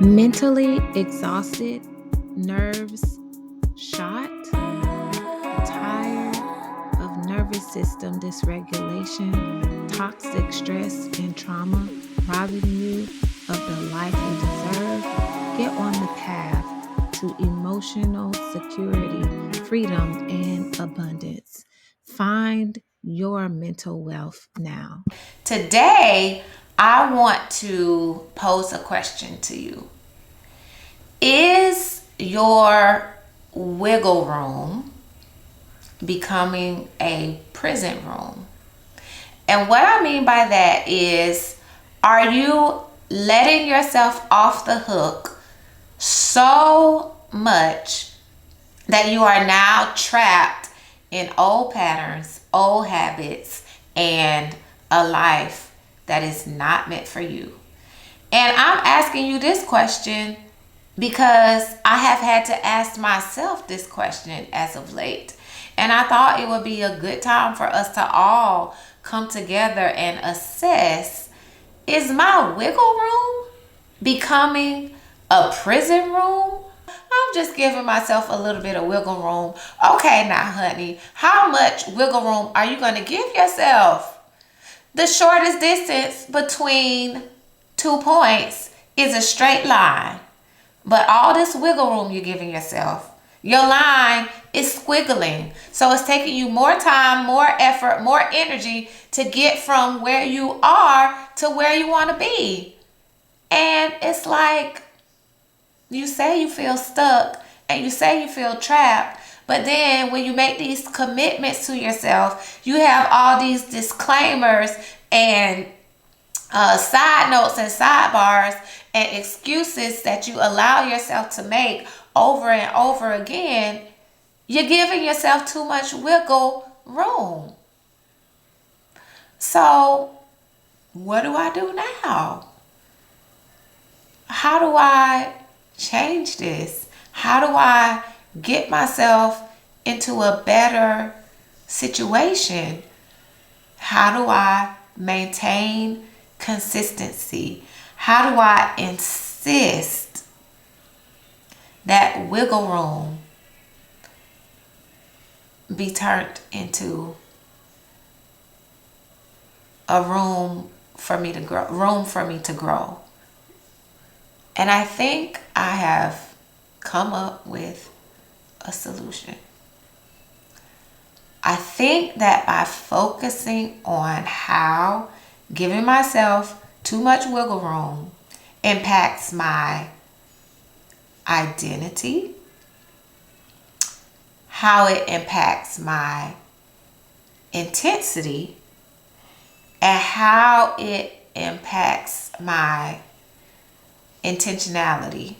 Mentally exhausted, nerves shot, tired of nervous system dysregulation, toxic stress and trauma robbing you of the life you deserve. Get on the path to emotional security, freedom, and abundance. Find your mental wealth now. Today, I want to pose a question to you. Is your wiggle room becoming a prison room? And what I mean by that is, are you letting yourself off the hook so much that you are now trapped in old patterns, old habits, and a life that is not meant for you? And I'm asking you this question because I have had to ask myself this question as of late. And I thought it would be a good time for us to all come together and assess, is my wiggle room becoming a prison room? I'm just giving myself a little bit of wiggle room. Okay, now, honey, how much wiggle room are you going to give yourself? The shortest distance between 2 points is a straight line. But all this wiggle room you're giving yourself, your line is squiggling. So it's taking you more time, more effort, more energy to get from where you are to where you want to be. And it's like, you say you feel stuck and you say you feel trapped, but then when you make these commitments to yourself, you have all these disclaimers and side notes and sidebars and excuses that you allow yourself to make over and over again. You're giving yourself too much wiggle room. So, what do I do now? How do I change this? How do I get myself into a better situation? How do I maintain consistency? How do I insist that wiggle room be turned into a room for me to grow? And I think I have come up with a solution. I think that by focusing on how giving myself too much wiggle room impacts my identity, how it impacts my intensity, and how it impacts my intentionality.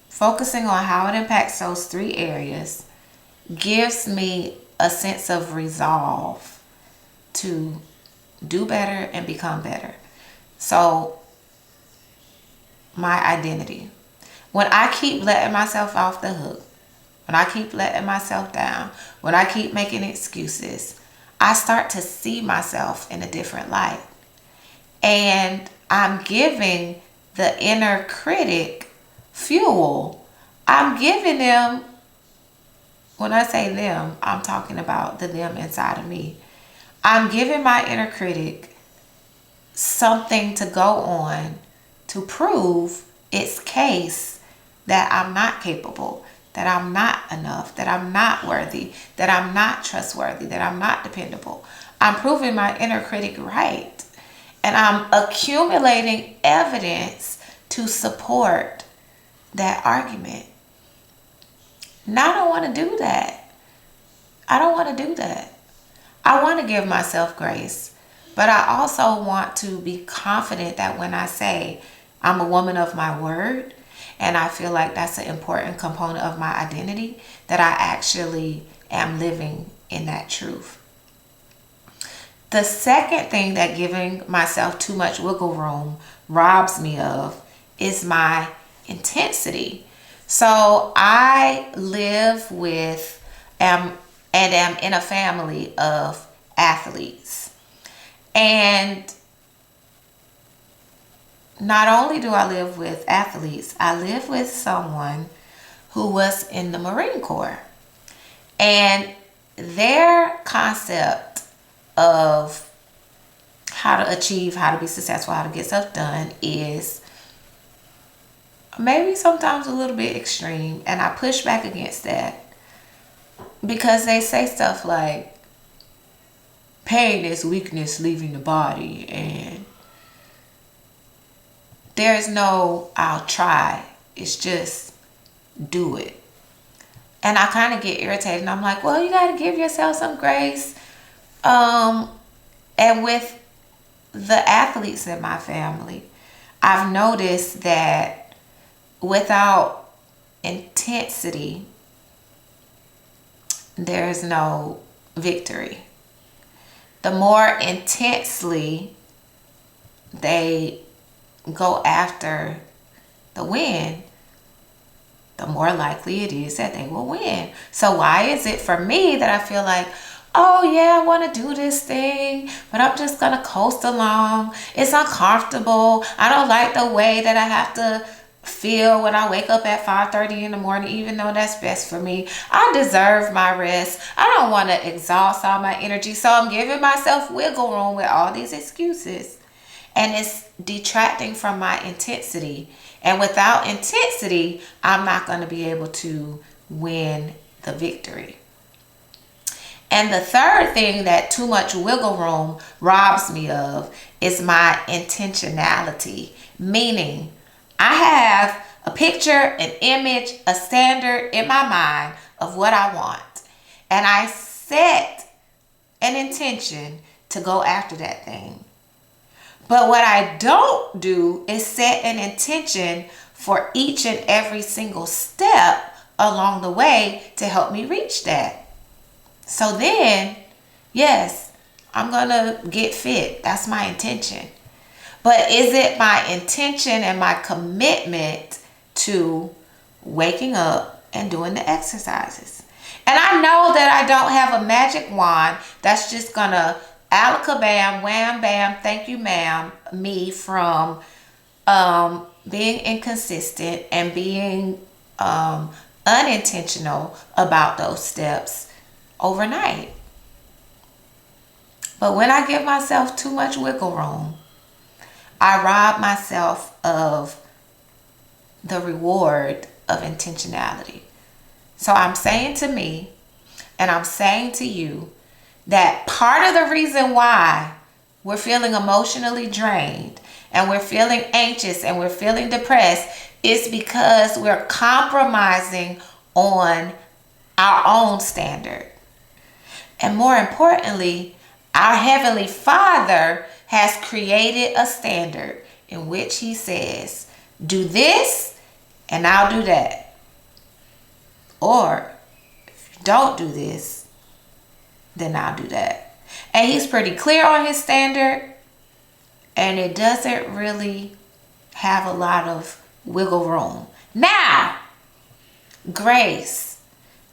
Focusing on how it impacts those three areas gives me a sense of resolve to do better and become better. So, my identity. When I keep letting myself off the hook, when I keep letting myself down, when I keep making excuses, I start to see myself in a different light. And I'm giving the inner critic fuel. I'm giving them, when I say them, I'm talking about the them inside of me. I'm giving my inner critic something to go on to prove its case that I'm not capable, that I'm not enough, that I'm not worthy, that I'm not trustworthy, that I'm not dependable. I'm proving my inner critic right. And I'm accumulating evidence to support that argument. Now, I don't want to do that. I don't want to do that. I want to give myself grace, but I also want to be confident that when I say I'm a woman of my word, and I feel like that's an important component of my identity, that I actually am living in that truth. The second thing that giving myself too much wiggle room robs me of is my intensity. So I live with and am in a family of athletes. And not only do I live with athletes, I live with someone who was in the Marine Corps. And their concept of how to achieve, how to be successful, how to get stuff done is maybe sometimes a little bit extreme. And I push back against that because they say stuff like, pain is weakness leaving the body, and there's no I'll try. It's just do it. And I kind of get irritated. And I'm like, well, you got to give yourself some grace. And with the athletes in my family, I've noticed that without intensity, there's no victory. The more intensely they go after the win, the more likely it is that they will win. So why is it for me that I feel like, oh yeah, I want to do this thing, but I'm just going to coast along. It's uncomfortable. I don't like the way that I have to feel when I wake up at 5:30 in the morning, even though that's best for me. I deserve my rest. I don't want to exhaust all my energy. So I'm giving myself wiggle room with all these excuses. And it's detracting from my intensity. And without intensity, I'm not going to be able to win the victory. And the third thing that too much wiggle room robs me of is my intentionality. Meaning, I have a picture, an image, a standard in my mind of what I want. And I set an intention to go after that thing. But what I don't do is set an intention for each and every single step along the way to help me reach that. So then, yes, I'm going to get fit. That's my intention. But is it my intention and my commitment to waking up and doing the exercises? And I know that I don't have a magic wand that's just going to alaka-bam, wham, bam, thank you, ma'am, me from being inconsistent and being unintentional about those steps overnight. But when I give myself too much wiggle room, I rob myself of the reward of intentionality. So I'm saying to me, and I'm saying to you, that part of the reason why we're feeling emotionally drained and we're feeling anxious and we're feeling depressed is because we're compromising on our own standard. And more importantly, our Heavenly Father has created a standard in which He says, do this and I'll do that. Or if you don't do this, then I'll do that. And He's pretty clear on His standard, and it doesn't really have a lot of wiggle room. Now, grace.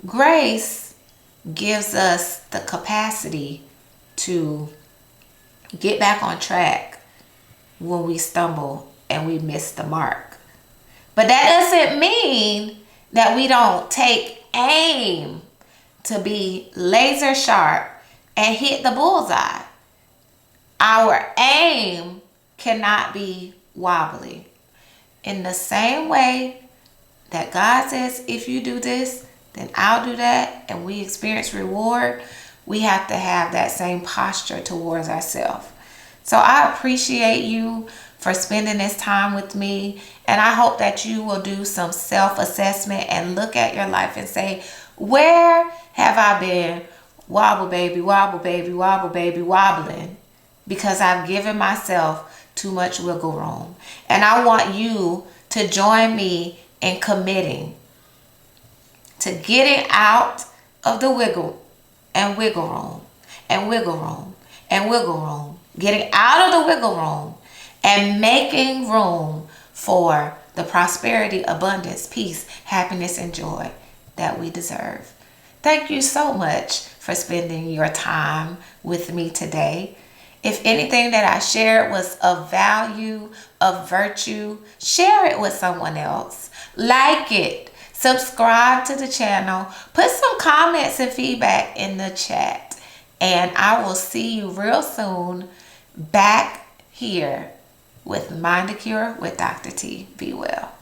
Grace gives us the capacity to get back on track when we stumble and we miss the mark. But that doesn't mean that we don't take aim to be laser sharp and hit the bullseye. Our aim cannot be wobbly. In the same way that God says, if you do this, then I'll do that, and we experience reward, we have to have that same posture towards ourselves. So I appreciate you for spending this time with me, and I hope that you will do some self-assessment and look at your life and say, where have I been wobble baby, wobble baby, wobble baby, wobbling because I've given myself too much wiggle room? And I want you to join me in committing to getting out of the wiggle room, getting out of the wiggle room and making room for the prosperity, abundance, peace, happiness, and joy that we deserve. Thank you so much for spending your time with me today. If anything that I shared was of value, of virtue, share it with someone else. Like it. Subscribe to the channel. Put some comments and feedback in the chat. And I will see you real soon back here with Mind the Cure with Dr. T. Be well.